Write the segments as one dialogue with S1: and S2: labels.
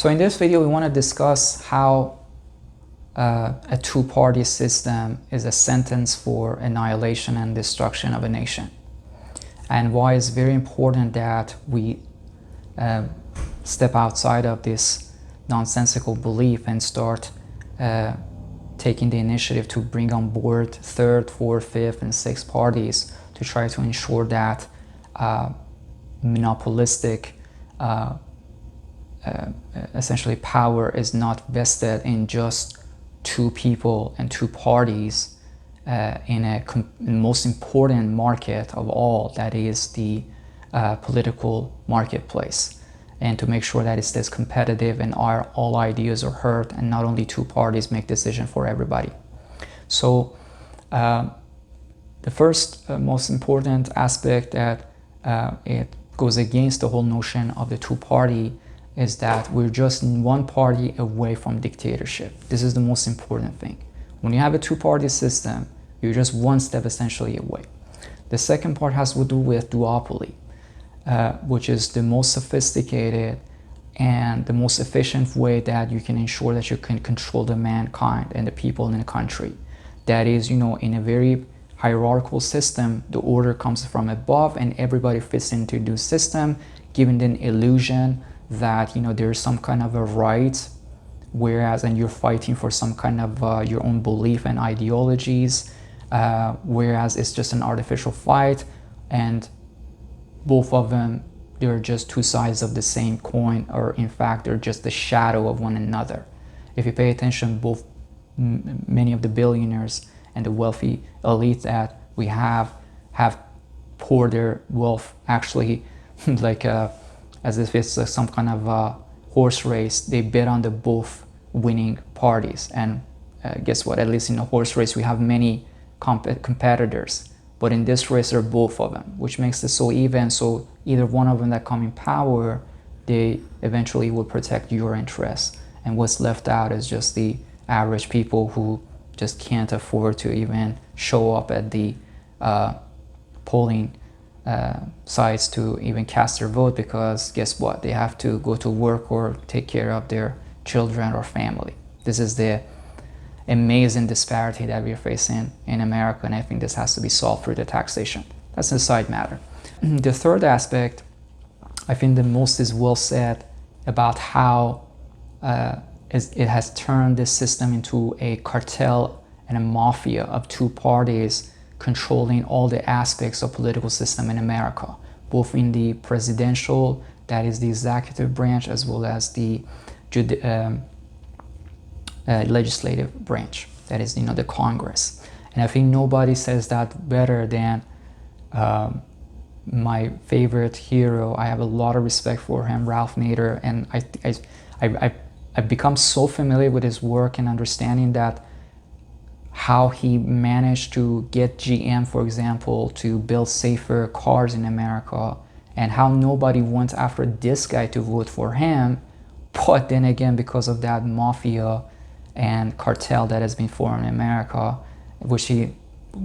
S1: So in this video, we want to discuss how a two-party system is a sentence for annihilation and destruction of a nation, and why it's very important that we step outside of this nonsensical belief and start taking the initiative to bring on board third, fourth, fifth, and sixth parties to try to ensure that monopolistic essentially power is not vested in just two people and two parties in a most important market of all, that is the political marketplace, and to make sure that it stays competitive and all ideas are heard and not only two parties make decision for everybody. So the first most important aspect that it goes against the whole notion of the two-party is that we're just one party away from dictatorship. This is the most important thing. When you have a two-party system, you're just one step essentially away. The second part has to do with duopoly, which is the most sophisticated and the most efficient way that you can ensure that you can control the mankind and the people in the country. That is, in a very hierarchical system, the order comes from above and everybody fits into the system, giving the illusion that there's some kind of a right, and you're fighting for some kind of your own belief and ideologies, whereas it's just an artificial fight, and both of them, they're just two sides of the same coin, or in fact they're just the shadow of one another. If you pay attention, many of the billionaires and the wealthy elite that we have poured their wealth actually like as if it's some kind of a horse race. They bet on the both winning parties, and guess what? At least in a horse race we have many competitors, but in this race there are both of them, which makes it so even. So either one of them that come in power, they eventually will protect your interests, and what's left out is just the average people who just can't afford to even show up at the polling sites to even cast their vote, because guess what? They have to go to work or take care of their children or family. This is the amazing disparity that we're facing in America, and I think this has to be solved through the taxation. That's a side matter. The third aspect, I think the most is well said about how it has turned this system into a cartel and a mafia of two parties controlling all the aspects of political system in America, both in the presidential, that is the executive branch, as well as the legislative branch, that is the Congress. And I think nobody says that better than my favorite hero. I have a lot of respect for him, Ralph Nader, and I've become so familiar with his work and understanding that how he managed to get GM, for example, to build safer cars in America, and how nobody went after this guy to vote for him. But then again, because of that mafia and cartel that has been formed in America, which he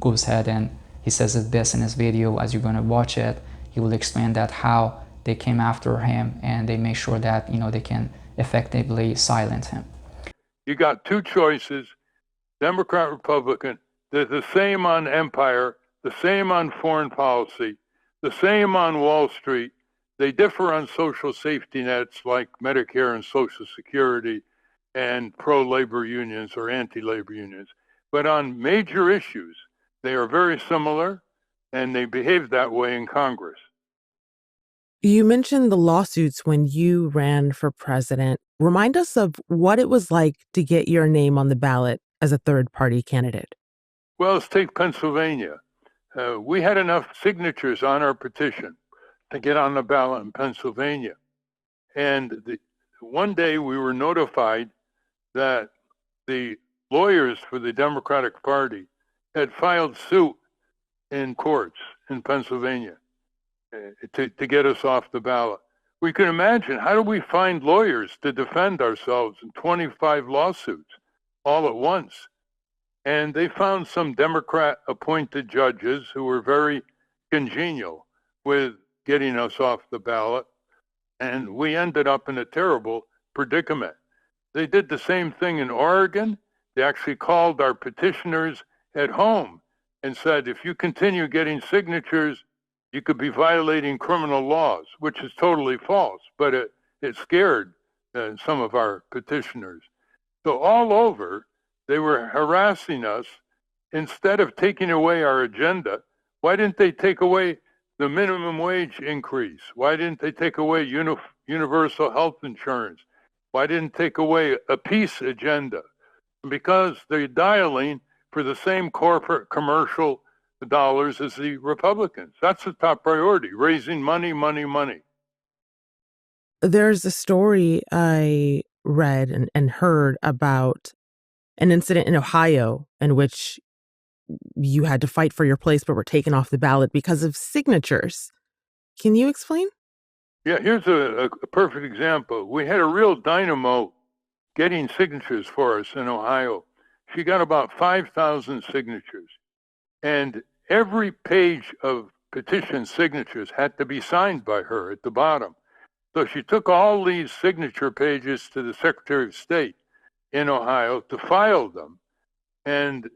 S1: goes ahead and he says it best in his video, as you're going to watch it, he will explain that how they came after him and they make sure that they can effectively silence him.
S2: You got two choices, Democrat, Republican. They're the same on empire, the same on foreign policy, the same on Wall Street. They differ on social safety nets like Medicare and Social Security and pro-labor unions or anti-labor unions. But on major issues, they are very similar, and they behave that way in Congress.
S3: You mentioned the lawsuits when you ran for president. Remind us of what it was like to get your name on the ballot as a third-party candidate.
S2: Well, let's take Pennsylvania. We had enough signatures on our petition to get on the ballot in Pennsylvania. And one day we were notified that the lawyers for the Democratic Party had filed suit in courts in Pennsylvania to get us off the ballot. We can imagine, how do we find lawyers to defend ourselves in 25 lawsuits all at once? And they found some Democrat-appointed judges who were very congenial with getting us off the ballot. And we ended up in a terrible predicament. They did the same thing in Oregon. They actually called our petitioners at home and said, if you continue getting signatures, you could be violating criminal laws, which is totally false, but it scared some of our petitioners. So all over, they were harassing us. Instead of taking away our agenda, why didn't they take away the minimum wage increase? Why didn't they take away universal health insurance? Why didn't they take away a peace agenda? Because they're dialing for the same corporate commercial dollars as the Republicans. That's the top priority, raising money, money, money.
S3: There's a story I read and heard about an incident in Ohio in which you had to fight for your place but were taken off the ballot because of signatures. Can you explain?
S2: Yeah, here's a perfect example. We had a real dynamo getting signatures for us in Ohio. She got about 5,000 signatures. And every page of petition signatures had to be signed by her at the bottom. So she took all these signature pages to the Secretary of State in Ohio to file them. And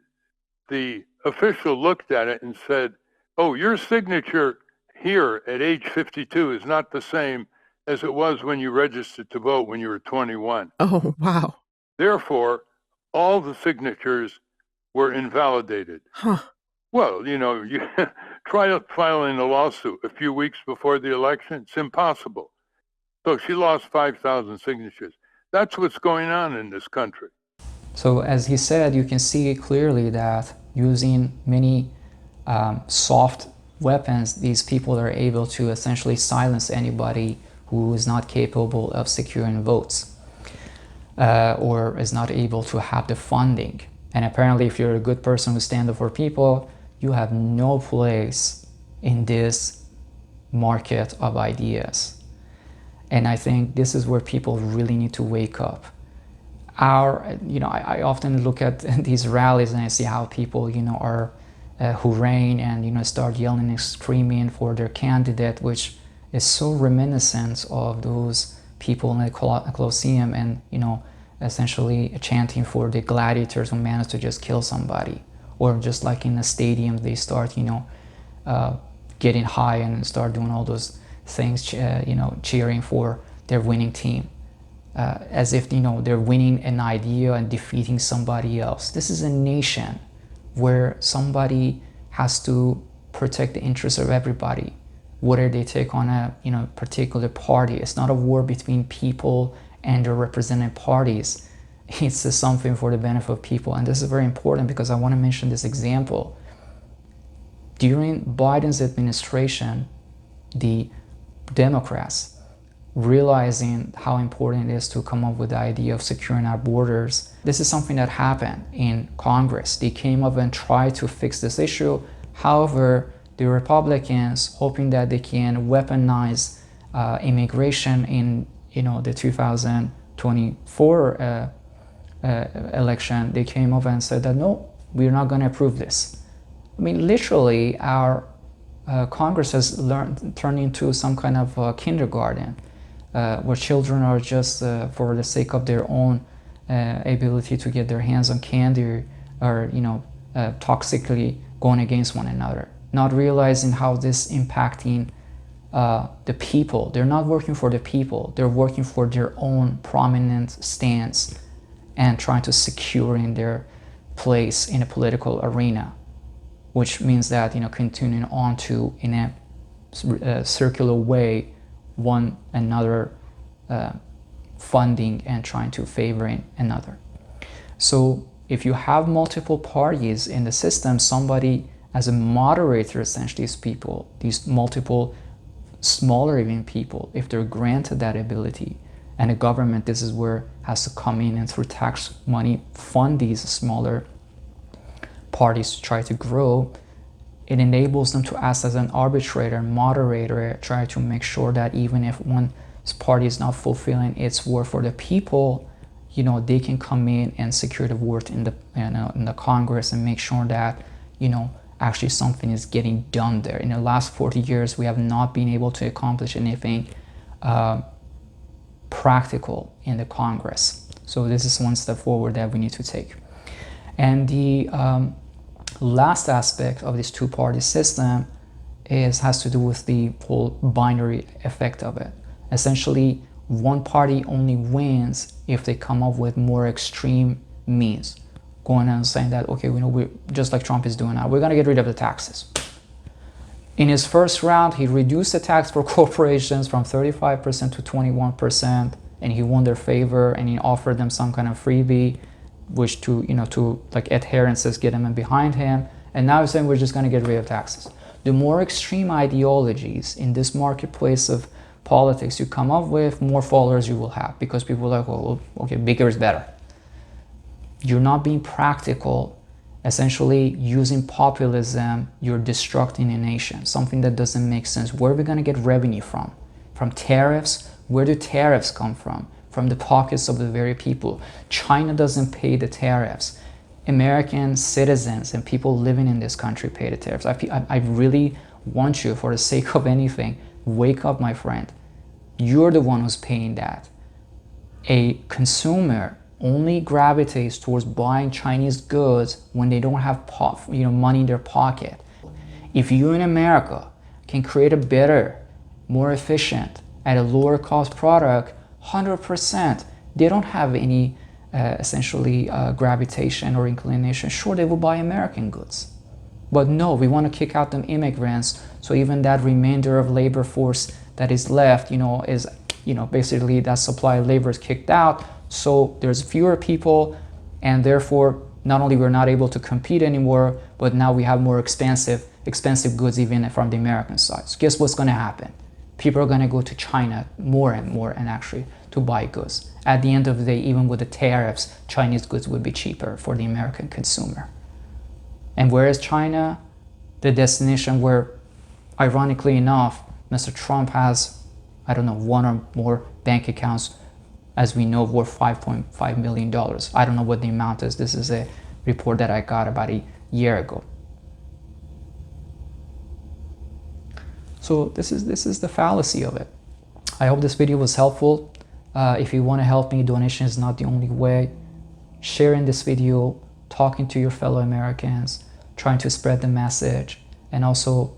S2: the official looked at it and said, oh, your signature here at age 52 is not the same as it was when you registered to vote when you were 21.
S3: Oh, wow.
S2: Therefore, all the signatures were invalidated.
S3: Huh.
S2: Well, you try filing a lawsuit a few weeks before the election. It's impossible. So she lost 5,000 signatures. That's what's going on in this country.
S1: So as he said, you can see clearly that using many soft weapons, these people are able to essentially silence anybody who is not capable of securing votes or is not able to have the funding. And apparently, if you're a good person who stands up for people, you have no place in this market of ideas. And I think this is where people really need to wake up. I often look at these rallies and I see how people, are hurrahing and, start yelling and screaming for their candidate, which is so reminiscent of those people in the Colosseum and, essentially chanting for the gladiators who managed to just kill somebody. Or just like in the stadium, they start, getting high and start doing all those things, cheering for their winning team. As if, they're winning an idea and defeating somebody else. This is a nation where somebody has to protect the interests of everybody, whether they take on a, particular party. It's not a war between people and their represented parties. It's something for the benefit of people. And this is very important because I want to mention this example. During Biden's administration, the Democrats, realizing how important it is to come up with the idea of securing our borders. This is something that happened in Congress. They came up and tried to fix this issue. However, the Republicans, hoping that they can weaponize immigration in the 2024 election, they came up and said that no, we're not going to approve this. I mean, literally, our Congress has turned into some kind of kindergarten. Where children are just for the sake of their own ability to get their hands on candy or toxically going against one another, not realizing how this impacting the people. They're not working for the people, they're working for their own prominent stance and trying to secure in their place in a political arena, which means that continuing on to in a circular way one another funding and trying to favor another. So if you have multiple parties in the system, somebody as a moderator, essentially these multiple smaller even people, if they're granted that ability, and the government, this is where has to come in and through tax money fund these smaller parties to try to grow. It enables them to act as an arbitrator, moderator, try to make sure that even if one party is not fulfilling its work for the people, they can come in and secure the work in the Congress and make sure that, actually something is getting done there. In the last 40 years, we have not been able to accomplish anything practical in the Congress. So this is one step forward that we need to take. And the last aspect of this two-party system has to do with the whole binary effect of it. Essentially, one party only wins if they come up with more extreme means, going and saying that, okay, we just like Trump is doing now, we're going to get rid of the taxes. In his first round, he reduced the tax for corporations from 35% to 21%, and he won their favor, and he offered them some kind of freebie, which to like adherences get them behind him. And now he's saying we're just going to get rid of taxes. The more extreme ideologies in this marketplace of politics you come up with, more followers you will have, because people are like, well, okay, bigger is better. You're not being practical. Essentially, using populism, you're destructing a nation, something that doesn't make sense. Where are we going to get revenue from? From tariffs? Where do tariffs come from? From the pockets of the very people. China doesn't pay the tariffs. American citizens and people living in this country pay the tariffs. I really want you, for the sake of anything, wake up, my friend. You're the one who's paying that. A consumer only gravitates towards buying Chinese goods when they don't have money in their pocket. If you in America can create a better, more efficient, at a lower cost product, 100%, they don't have any essentially gravitation or inclination. Sure, they will buy American goods. But no, we want to kick out them immigrants, so even that remainder of labor force that is left, is basically that supply of labor is kicked out. So there's fewer people, and therefore not only we're not able to compete anymore, but now we have more expensive goods even from the American side. So guess what's going to happen? People are going to go to China more and more, and actually to buy goods. At the end of the day, even with the tariffs, Chinese goods would be cheaper for the American consumer. And where is China? The destination where, ironically enough, Mr. Trump has, one or more bank accounts, as we know, worth $5.5 million. I don't know what the amount is. This is a report that I got about a year ago. So this is the fallacy of it. I hope this video was helpful. If you want to help me, donation is not the only way. Sharing this video, talking to your fellow Americans, trying to spread the message, and also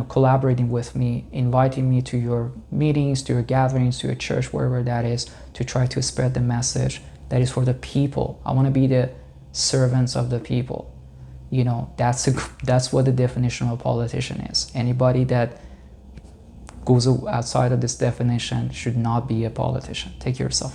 S1: collaborating with me, inviting me to your meetings, to your gatherings, to your church, wherever that is, to try to spread the message that is for the people. I want to be the servants of the people. That's what the definition of a politician is. Anybody that goes outside of this definition should not be a politician. Take care of yourself.